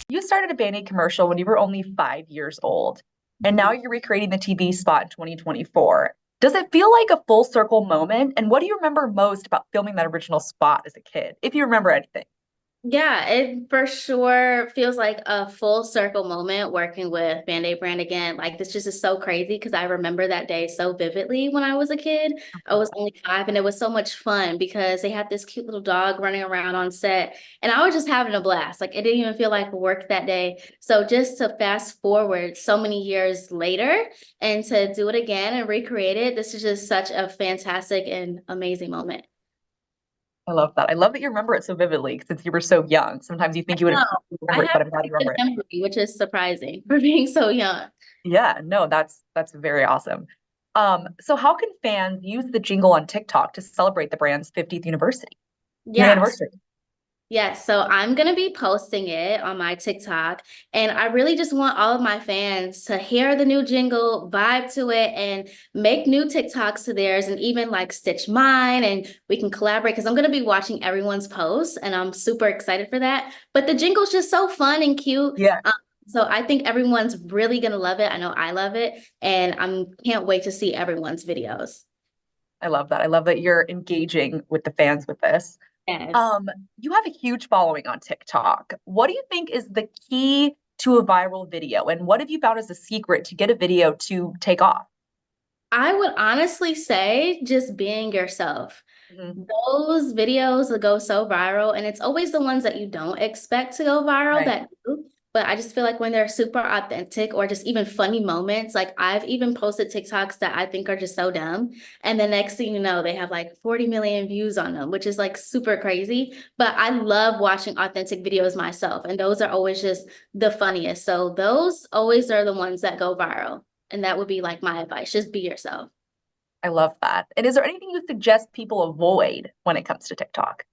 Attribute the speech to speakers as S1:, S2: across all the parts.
S1: You started a Band-Aid commercial when you were only 5 years old, and now you're recreating the TV spot in 2024. Does it feel like a full circle moment? And what do you remember most about filming that original spot as a kid, if you remember anything?
S2: Yeah, it for sure feels like a full circle moment working with Band-Aid brand again. Like this just is so crazy because I remember that day so vividly when I was a kid. I was only 5 and it was so much fun because they had this cute little dog running around on set and I was just having a blast. Like it didn't even feel like work that day. So just to fast forward so many years later and to do it again and recreate it, this is just such a fantastic and amazing moment.
S1: I love that. I love that you remember it so vividly since you were so young. Sometimes you think you
S2: No,
S1: would
S2: I
S1: remember it,
S2: have
S1: but I'm glad
S2: a
S1: you
S2: good
S1: remember it.
S2: memory, which is surprising for being so young.
S1: Yeah, no, that's very awesome. So how can fans use the jingle on TikTok to celebrate the brand's 50th
S2: Yes.
S1: anniversary?
S2: Yes, so I'm gonna be posting it on my TikTok, and I really just want all of my fans to hear the new jingle, vibe to it, and make new TikToks to theirs, and even like stitch mine, and we can collaborate because I'm gonna be watching everyone's posts, and I'm super excited for that. But the jingle's just so fun and cute.
S1: Yeah,
S2: So I think everyone's really gonna love it. I know I love it, and I'm can't wait to see everyone's videos.
S1: I love that. I love that you're engaging with the fans with this.
S2: Yes.
S1: Um, you have a huge following on TikTok. What do you think is the key to a viral video? And what have you found as a secret to get a video to take off?
S2: I would honestly say just being yourself.
S1: Mhm.
S2: Those videos that go so viral, and it's always the ones that you don't expect to go viral
S1: Right.
S2: that do. But I just feel like when they're super authentic or just even funny moments, like I've even posted TikToks that I think are just so dumb. And the next thing you know, they have like 40 million views on them, which is like super crazy. But I love watching authentic videos myself, and those are always just the funniest. So those always are the ones that go viral. And that would be like my advice, just be yourself.
S1: I love that. And is there anything you suggest people avoid when it comes to TikTok?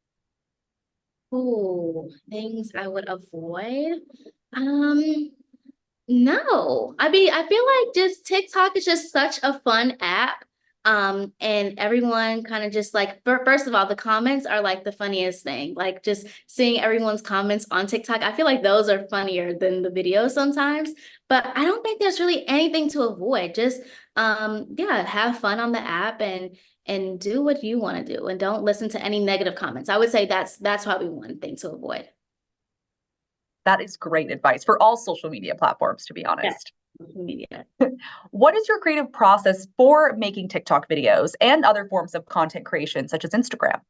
S2: Ooh, things I would avoid. Um, no. I mean, I feel like just TikTok is just such a fun app. And everyone kind of just like, first of all, the comments are like the funniest thing. Like just seeing everyone's comments on TikTok, I feel like those are funnier than the videos sometimes. But I don't think there's really anything to avoid. Just yeah, have fun on the app and do what you want to do and don't listen to any negative comments. I would say that's probably one thing to avoid.
S1: That is great advice for all social media platforms, to be
S2: Yeah,
S1: honest.
S2: social media.
S1: What is your creative process for making TikTok videos and other forms of content creation, such as Instagram?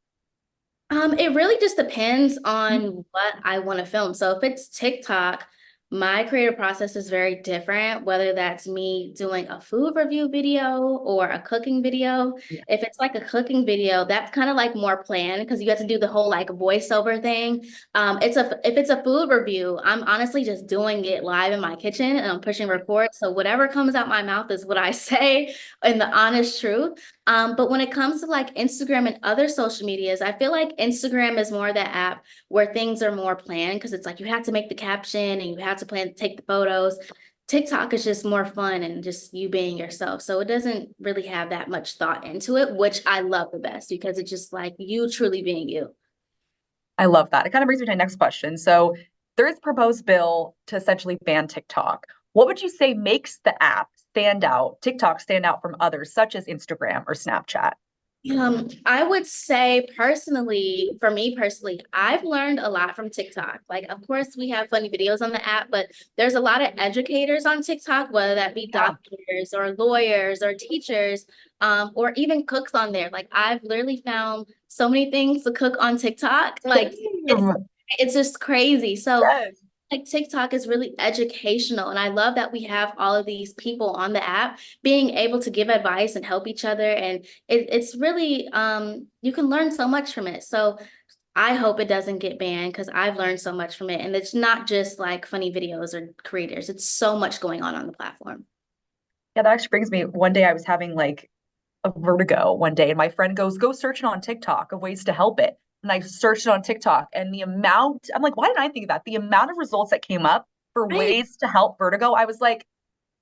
S2: It really just depends on what I want to film. So if it's TikTok, my creative process is very different, whether that's me doing a food review video or a cooking video.
S1: Yeah.
S2: If it's like a cooking video, that's kind of like more planned because you have to do the whole like voiceover thing. It's a if it's a food review, I'm honestly just doing it live in my kitchen and I'm pushing record. So whatever comes out my mouth is what I say in the honest truth. But when it comes to like Instagram and other social medias, I feel like Instagram is more that app where things are more planned because it's like you have to make the caption and you have to plan to take the photos. TikTok is just more fun and just you being yourself. So it doesn't really have that much thought into it, which I love the best because it's just like you truly being you.
S1: I love that. It kind of brings me to my next question. So, there is a proposed bill to essentially ban TikTok. What would you say makes the app stand out, TikTok stand out from others, such as Instagram or Snapchat?
S2: I would say personally, for me personally, I've learned a lot from TikTok. Like, of course, we have funny videos on the app, but there's a lot of educators on TikTok, whether that be
S1: Yeah.
S2: doctors or lawyers or teachers, or even cooks on there. Like, I've literally found so many things to cook on TikTok. Like, it's
S1: Same.
S2: it's just crazy. So
S1: Yes.
S2: like TikTok is really educational. And I love that we have all of these people on the app being able to give advice and help each other. And it's really, you can learn so much from it. So I hope it doesn't get banned because I've learned so much from it. And it's not just like funny videos or creators, it's so much going on the platform.
S1: Yeah, that actually brings me one day I was having like a vertigo one day, and my friend goes, "Go searching on TikTok of ways to help it." And I searched it on TikTok, and the amount, I'm like, why didn't I think of that? The amount of results that came up for
S2: Right.
S1: ways to help vertigo, I was like,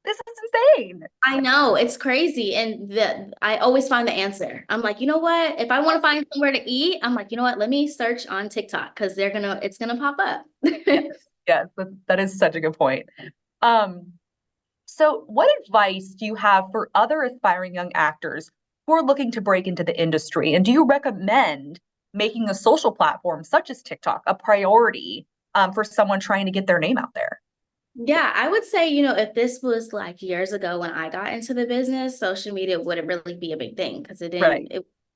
S1: this is insane.
S2: I know it's crazy. And I always find the answer. I'm like, you know what? If I want to find somewhere to eat, I'm like, you know what? Let me search on TikTok because it's gonna pop up.
S1: Yeah. Yes, that is such a good point. Um, so what advice do you have for other aspiring young actors who are looking to break into the industry? And do you recommend making a social platform such as TikTok a priority for someone trying to get their name out there?
S2: Yeah, I would say, if this was like years ago when I got into the business, social media wouldn't really be a big thing because
S1: Right.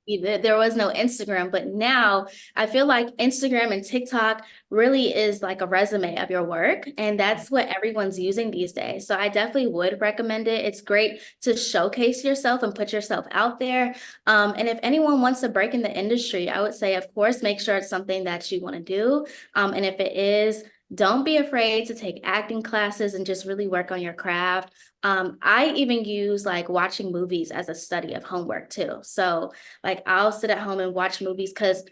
S2: there was no Instagram. But now I feel like Instagram and TikTok really is like a resume of your work. And that's what everyone's using these days. So I definitely would recommend it. It's great to showcase yourself and put yourself out there. And if anyone wants to break in the industry, I would say, of course, make sure it's something that you want to do. And if it is, don't be afraid to take acting classes and just really work on your craft. I even use like watching movies as a study of homework too. So like I'll sit at home and watch movies because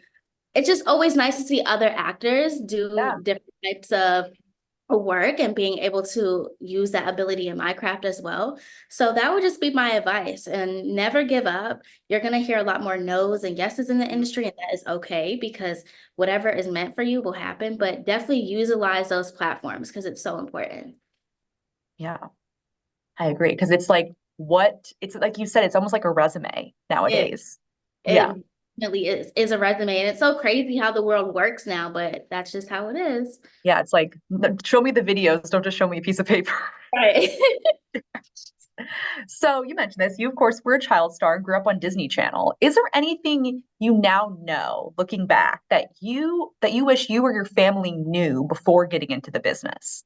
S2: it's just always nice to see other actors
S1: Yeah.
S2: do different types of work and being able to use that ability in my craft as well. So that would just be my advice and never give up. You're going to hear a lot more no's and yeses in the industry, and that is okay because whatever is meant for you will happen, but definitely utilize those platforms because it's so important.
S1: Yeah, I agree. Because it's like you said, it's almost like a resume
S2: It,
S1: nowadays. Yeah.
S2: it definitely is a resume. And it's so crazy how the world works now, but that's just how it is.
S1: Yeah. It's like, show me the videos, don't just show me a piece of paper.
S2: Right.
S1: So you mentioned this. You, of course, were a child star and grew up on Disney Channel. Is there anything you now know, looking back, that you wish you or your family knew before getting into the business?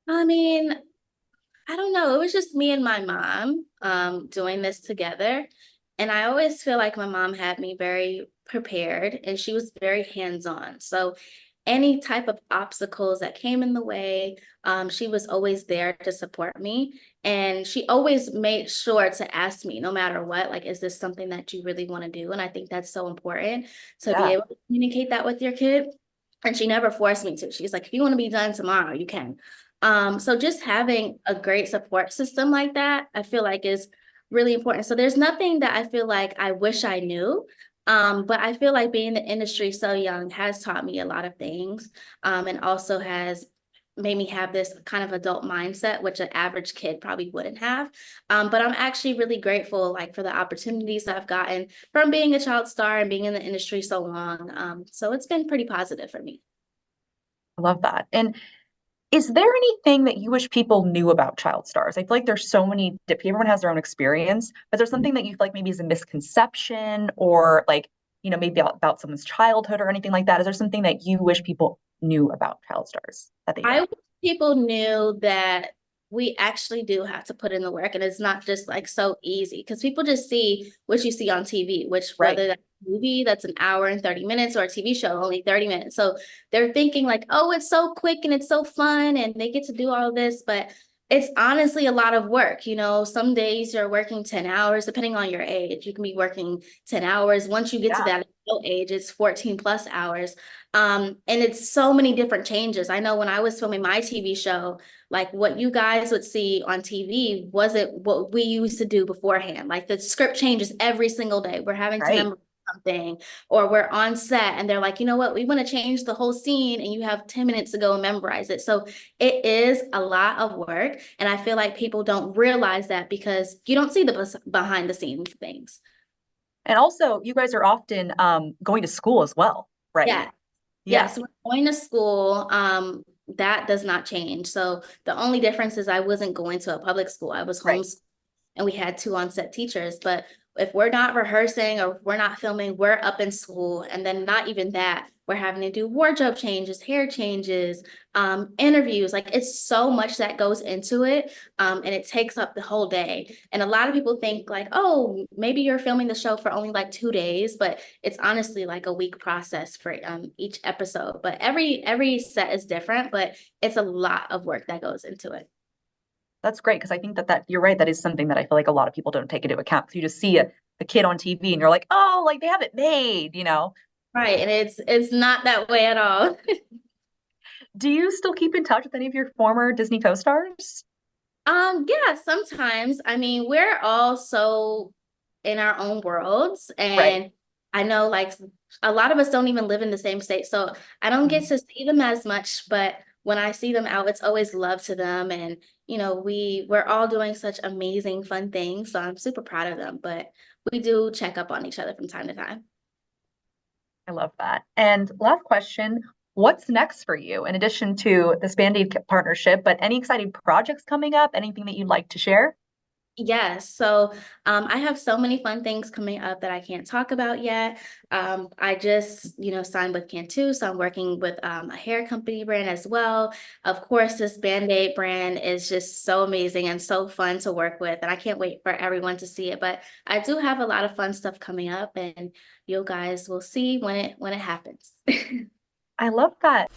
S2: I mean, I don't know. It was just me and my mom doing this together. And I always feel like my mom had me very prepared and she was very hands-on. So any type of obstacles that came in the way, she was always there to support me. And she always made sure to ask me, no matter what, like, is this something that you really want to do? And I think that's so important to be
S1: Yeah,
S2: able to communicate that with your kid. And she never forced me to. She's like, if you want to be done tomorrow, you can. So just having a great support system like that, I feel like is really important. So there's nothing that I feel like I wish I knew. But I feel like being in the industry so young has taught me a lot of things, and also has made me have this kind of adult mindset, which an average kid probably wouldn't have. But I'm actually really grateful, like for the opportunities I've gotten from being a child star and being in the industry so long. So it's been pretty positive for me.
S1: I love that. And is there anything that you wish people knew about child stars? I feel like there's so many, everyone has their own experience, but there's something that you feel like maybe is a misconception or like, maybe about someone's childhood or anything like that. Is there something that you wish people knew about child stars that they
S2: I
S1: don't?
S2: wish people knew that we actually do have to put in the work and it's not just like so easy because people just see what you see on TV, which
S1: Right.
S2: whether that's a movie that's an hour and 30 minutes or a TV show only 30 minutes. So they're thinking like, oh, it's so quick and it's so fun and they get to do all this, but it's honestly a lot of work. Some days you're working 10 hours, depending on your age. You can be working 10 hours. Once you get to
S1: Yeah.
S2: that adult age, it's 14 plus hours. And it's so many different changes. I know when I was filming my TV show, like what you guys would see on TV wasn't what we used to do beforehand. Like the script changes every single day. We're having to
S1: Right.
S2: memorize something, or we're on set and they're like, you know what, we want to change the whole scene and you have 10 minutes to go and memorize it. So it is a lot of work. And I feel like people don't realize that because you don't see the behind the scenes things.
S1: And also, you guys are often going to school as well, right?
S2: Yeah.
S1: Yeah.
S2: Yes, we're going to school. That does not change. So the only difference is I wasn't going to a public school. I was
S1: Right.
S2: homeschooled and we had two on-set teachers. But if we're not rehearsing or if we're not filming, we're up in school. And then not even that, we're having to do wardrobe changes, hair changes, interviews. Like it's so much that goes into it. And it takes up the whole day. And a lot of people think like, oh, maybe you're filming the show for only like 2 days, but it's honestly like a week process for each episode. But every set is different, but it's a lot of work that goes into it.
S1: That's great because I think that you're right. That is something that I feel like a lot of people don't take into account. So you just see a kid on TV and you're like, oh, like they have it made.
S2: Right. And it's not that way at all.
S1: Do you still keep in touch with any of your former Disney co-stars?
S2: Yeah, sometimes. I mean, we're all so in our own worlds.
S1: Right.
S2: And I know like a lot of us don't even live in the same state, so I don't get
S1: Mhm.
S2: to see them as much, but when I see them out, it's always love to them. And we're all doing such amazing, fun things. So I'm super proud of them, but we do check up on each other from time to time.
S1: I love that. And last question, what's next for you in addition to this Band-Aid partnership, but any exciting projects coming up? Anything that you'd like to share?
S2: Yes, so I have so many fun things coming up that I can't talk about yet. I just, signed with Cantu, so I'm working with a hair company brand as well. Of course, this Band-Aid brand is just so amazing and so fun to work with, and I can't wait for everyone to see it. But I do have a lot of fun stuff coming up, and you guys will see when it happens.
S1: I love that.